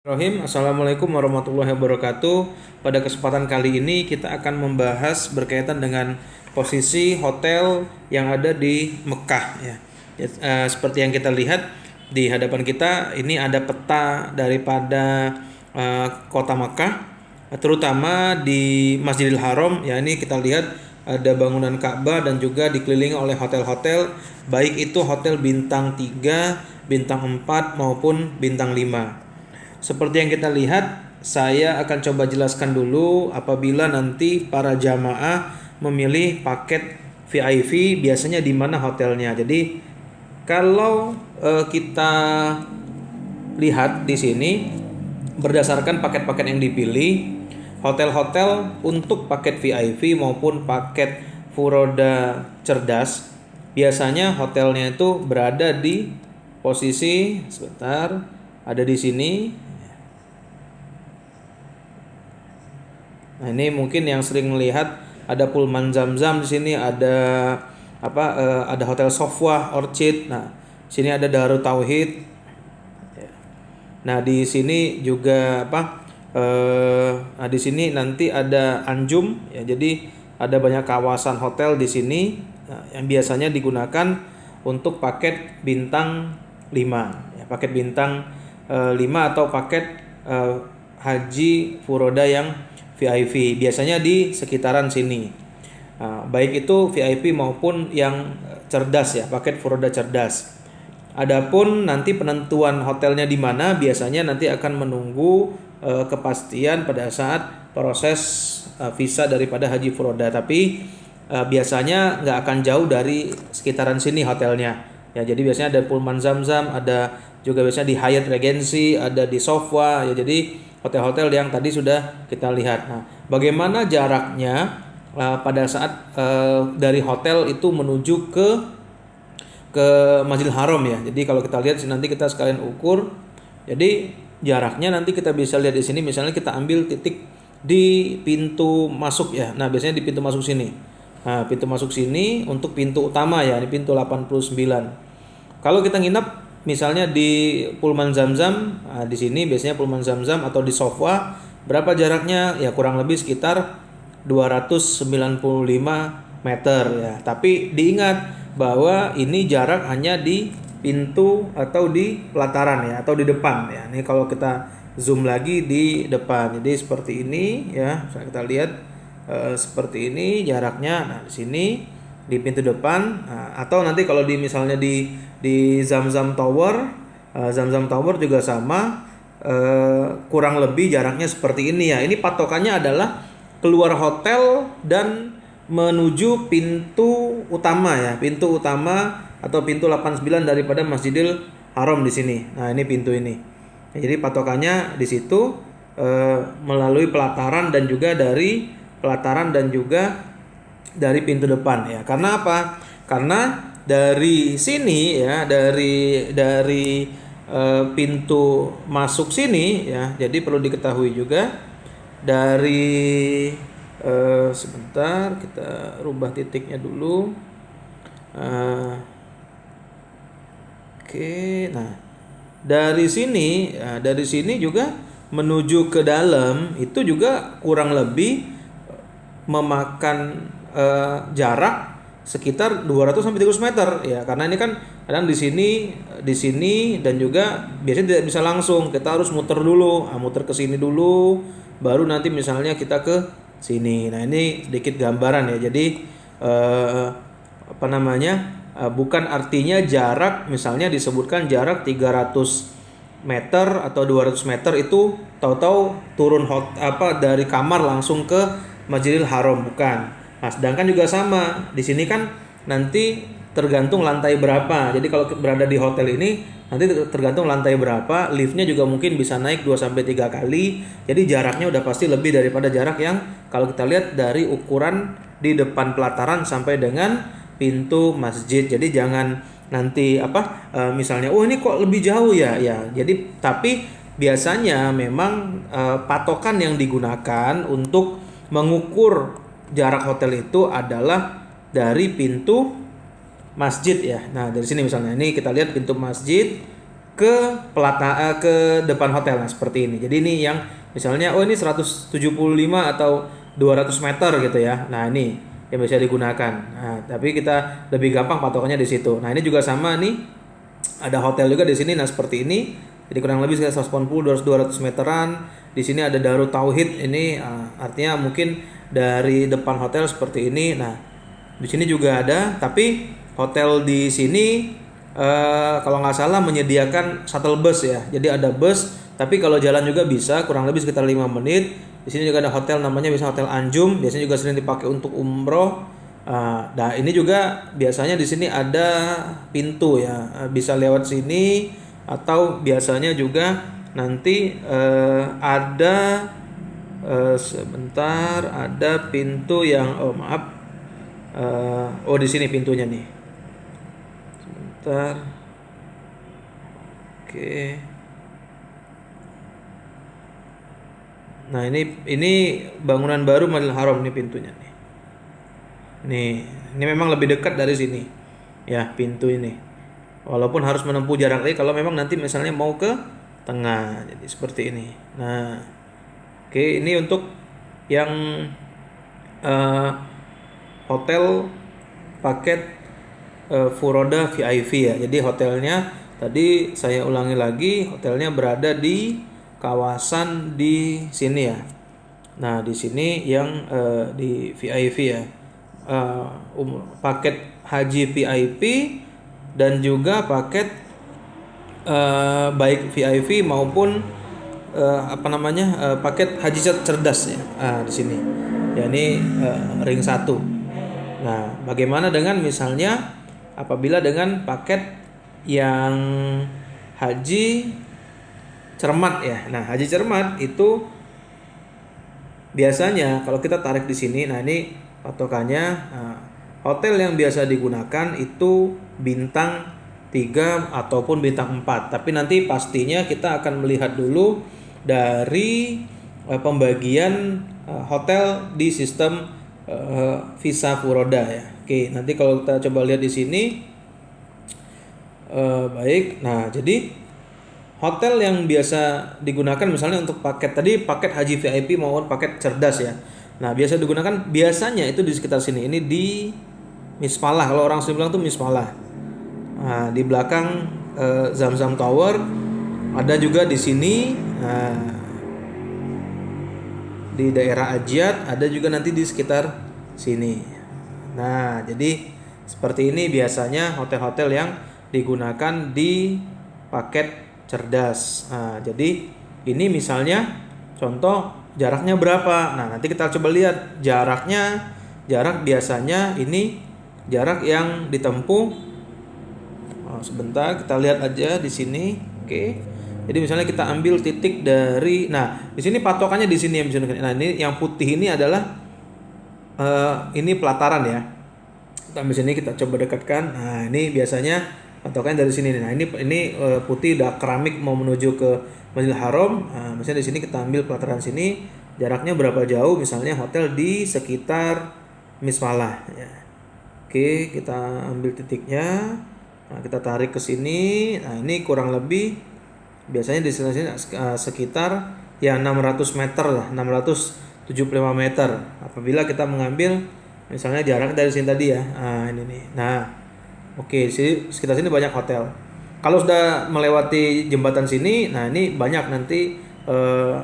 Assalamualaikum warahmatullahi wabarakatuh. Pada kesempatan kali ini kita akan membahas berkaitan dengan posisi hotel yang ada di Mekah ya. Seperti yang kita lihat di hadapan kita ini ada peta daripada kota Mekah, terutama di Masjidil Haram ya. Ini kita lihat ada bangunan Ka'bah dan juga dikelilingi oleh hotel-hotel, baik itu hotel bintang 3, bintang 4 maupun bintang 5. Seperti yang kita lihat, saya akan coba jelaskan dulu apabila nanti para jamaah memilih paket VIP biasanya di mana hotelnya. Jadi kalau kita lihat di sini berdasarkan paket-paket yang dipilih, hotel-hotel untuk paket VIP maupun paket Furoda cerdas biasanya hotelnya itu berada di posisi ada di sini. Nah, ini mungkin yang sering melihat ada Pullman Zamzam di sini, ada ada Hotel Sofwa Orchid. Nah, sini ada Darut Tauhid. Nah, di sini juga nah di sini nanti ada Anjum ya. Jadi ada banyak kawasan hotel di sini yang biasanya digunakan untuk paket bintang 5 ya, paket bintang 5 atau paket haji furoda yang VIP biasanya di sekitaran sini. Baik itu VIP maupun yang cerdas ya, paket furoda cerdas. Adapun nanti penentuan hotelnya di mana biasanya nanti akan menunggu kepastian pada saat proses visa daripada haji furoda. Tapi biasanya nggak akan jauh dari sekitaran sini hotelnya. Ya, jadi biasanya ada Pullman Zamzam, ada juga biasanya di Hyatt Regency, ada di Sofwa ya. Jadi hotel-hotel yang tadi sudah kita lihat. Nah, bagaimana jaraknya pada saat dari hotel itu menuju ke Masjidil Haram ya. Jadi kalau kita lihat nanti kita sekalian ukur. Jadi jaraknya nanti kita bisa lihat di sini. Misalnya kita ambil titik di pintu masuk ya. Nah, biasanya di pintu masuk sini. Nah, pintu masuk sini untuk pintu utama ya. Ini pintu 89. Kalau kita nginap misalnya di Pullman Zamzam, di sini biasanya Pullman Zamzam atau di Sofwa, berapa jaraknya? Ya kurang lebih sekitar 295 meter ya. Tapi diingat bahwa ini jarak hanya di pintu atau di pelataran ya, atau di depan ya. Ini kalau kita zoom lagi di depan. Jadi seperti ini ya. Kita lihat seperti ini jaraknya. Nah, di sini di pintu depan. Atau nanti kalau misalnya di Zamzam Tower, Zamzam Tower juga sama, kurang lebih jaraknya seperti ini ya. Ini patokannya adalah keluar hotel dan menuju pintu utama ya, pintu utama atau pintu 89 daripada Masjidil Haram di sini. Nah, ini pintu ini. Nah, jadi patokannya di situ melalui pelataran dan juga dari pintu depan ya. Karena apa? Karena dari sini ya, dari pintu masuk sini ya. Jadi perlu diketahui juga dari sebentar kita rubah titiknya dulu. Oke, nah dari sini juga menuju ke dalam itu juga kurang lebih memakan jarak sekitar 200 sampai 300 meter ya, karena ini kan kadang di sini dan juga biasanya tidak bisa langsung, kita harus muter dulu, muter ke sini dulu baru nanti misalnya kita ke sini. Nah, ini sedikit gambaran ya. Jadi bukan artinya jarak, misalnya disebutkan jarak 300 meter atau 200 meter itu tahu-tahu turun dari kamar langsung ke Masjidil Haram, bukan. Nah, sedangkan juga sama di sini kan nanti tergantung lantai berapa. Jadi kalau berada di hotel ini nanti tergantung lantai berapa, liftnya juga mungkin bisa naik 2 sampai 3 kali. Jadi jaraknya udah pasti lebih daripada jarak yang kalau kita lihat dari ukuran di depan pelataran sampai dengan pintu masjid. Jadi jangan nanti misalnya ini kok lebih jauh ya. Jadi tapi biasanya memang patokan yang digunakan untuk mengukur jarak hotel itu adalah dari pintu masjid ya. Nah, dari sini misalnya ini kita lihat pintu masjid. ke depan hotel. Nah, seperti ini. Jadi ini yang misalnya ini 175 atau 200 meter gitu ya. Nah, ini yang bisa digunakan. Nah, tapi kita lebih gampang patokannya di situ. Nah, ini juga sama nih. Ada hotel juga di sini. Nah, seperti ini. Jadi kurang lebih sekitar 180 200 meteran. Di sini ada Darut Tauhid. Ini artinya mungkin dari depan hotel seperti ini. Nah, di sini juga ada, tapi hotel di sini kalau nggak salah menyediakan shuttle bus ya. Jadi ada bus, tapi kalau jalan juga bisa, kurang lebih sekitar 5 menit. Di sini juga ada hotel namanya bisa Hotel Anjum, biasanya juga sering dipakai untuk umroh. Nah, ini juga biasanya di sini ada pintu ya, bisa lewat sini atau biasanya juga nanti ada sebentar ada pintu yang maaf. Di sini pintunya nih. Sebentar. Oke. Nah, ini bangunan baru Masjidil Haram nih pintunya nih. Ini memang lebih dekat dari sini. Ya, pintu ini. Walaupun harus menempuh jarak lagi kalau memang nanti misalnya mau ke tengah. Jadi seperti ini. Nah, oke, ini untuk yang hotel paket Furoda VIP ya. Jadi hotelnya tadi saya ulangi lagi, hotelnya berada di kawasan di sini ya. Nah, di sini yang di VIP ya. Paket haji VIP dan juga paket baik VIP maupun paket haji cerdas ya. Di sini. Ya, ini ring 1. Nah, bagaimana dengan misalnya apabila dengan paket yang haji cermat ya. Nah, haji cermat itu biasanya kalau kita tarik di sini, nah ini patokannya hotel yang biasa digunakan itu bintang 3 ataupun bintang 4. Tapi nanti pastinya kita akan melihat dulu dari pembagian hotel di sistem Visa Furoda ya. Oke, nanti kalau kita coba lihat di sini baik. Nah, jadi hotel yang biasa digunakan misalnya untuk paket tadi paket haji VIP maupun paket cerdas ya. Nah, biasa digunakan biasanya itu di sekitar sini. Ini di Mismalah, kalau orang sini bilang tuh Mismalah. Nah, di belakang Zamzam Tower ada juga di sini. Nah, di daerah Ajiat ada juga nanti di sekitar sini. Nah, jadi seperti ini biasanya hotel-hotel yang digunakan di paket cerdas. Nah, jadi ini misalnya contoh jaraknya berapa. Nah, nanti kita coba lihat jaraknya. Jarak biasanya ini jarak yang ditempuh. Sebentar kita lihat aja di sini. Oke. Jadi misalnya kita ambil titik dari, nah di sini patokannya di sini ya misalnya. Nah, ini yang putih ini adalah ini pelataran ya. Kita ambil sini kita coba dekatkan. Nah, ini biasanya patokannya dari sini. Nah, ini putih udah keramik mau menuju ke Masjidil Haram. Nah, misalnya di sini kita ambil pelataran sini, jaraknya berapa jauh? Misalnya hotel di sekitar Mismalah ya. Oke, kita ambil titiknya. Nah, kita tarik ke sini. Nah, ini kurang lebih biasanya di sini sekitar ya 600 meter lah, 675 meter. Apabila kita mengambil misalnya jarak dari sini tadi ya. Nah, ini nih. Nah, oke, sekitar sini banyak hotel. Kalau sudah melewati jembatan sini, nah ini banyak nanti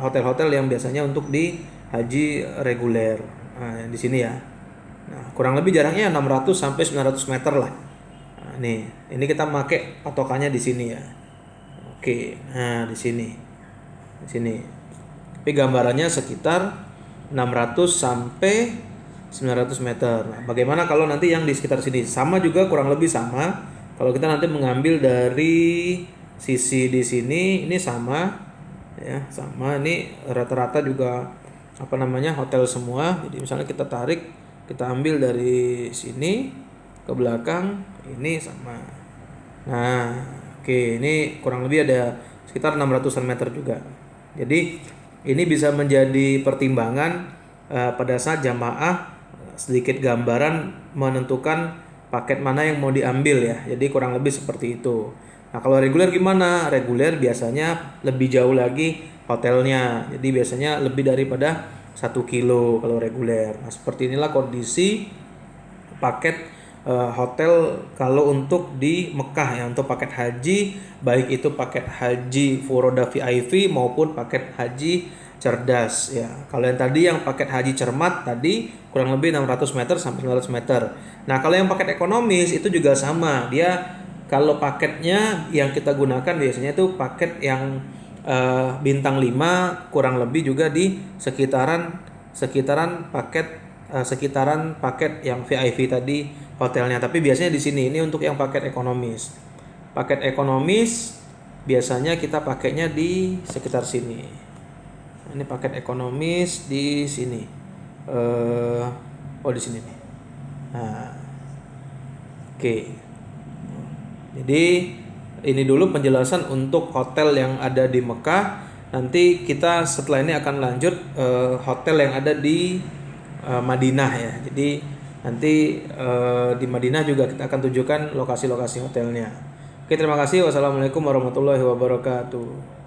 hotel-hotel yang biasanya untuk di haji reguler. Nah, di sini ya. Nah, kurang lebih jaraknya 600 sampai 900 meter lah. Nah, ini kita pakai patokannya di sini ya. Oke, nah di sini. Di sini. Tapi gambarannya sekitar 600 sampai 900 meter. Nah, bagaimana kalau nanti yang di sekitar sini? Sama juga kurang lebih sama. Kalau kita nanti mengambil dari sisi di sini, ini sama ya, sama. Ini rata-rata juga hotel semua. Jadi misalnya kita tarik, kita ambil dari sini ke belakang, ini sama. Nah, oke, ini kurang lebih ada sekitar 600-an meter juga. Jadi ini bisa menjadi pertimbangan pada saat jamaah sedikit gambaran menentukan paket mana yang mau diambil ya. Jadi kurang lebih seperti itu. Nah, kalau reguler gimana? Reguler biasanya lebih jauh lagi hotelnya. Jadi biasanya lebih daripada 1 kilo kalau reguler. Nah, seperti inilah kondisi paket hotel kalau untuk di Mekah ya, untuk paket haji, baik itu paket haji Furoda VIP maupun paket haji cerdas ya. Kalau yang tadi yang paket haji cermat tadi kurang lebih 600 meter sampai 900 meter. Nah, kalau yang paket ekonomis itu juga sama. Dia kalau paketnya yang kita gunakan biasanya itu paket yang bintang 5 kurang lebih juga di sekitaran sekitaran paket sekitaran paket yang VIP tadi hotelnya. Tapi biasanya di sini ini untuk yang paket ekonomis. Paket ekonomis biasanya kita pakainya di sekitar sini. Ini paket ekonomis di sini. Oh di sini nih. Nah, oke. Jadi ini dulu penjelasan untuk hotel yang ada di Mekah. Nanti kita setelah ini akan lanjut hotel yang ada di Madinah ya. Jadi nanti di Madinah juga kita akan tunjukkan lokasi-lokasi hotelnya. Oke, terima kasih. Wassalamualaikum warahmatullahi wabarakatuh.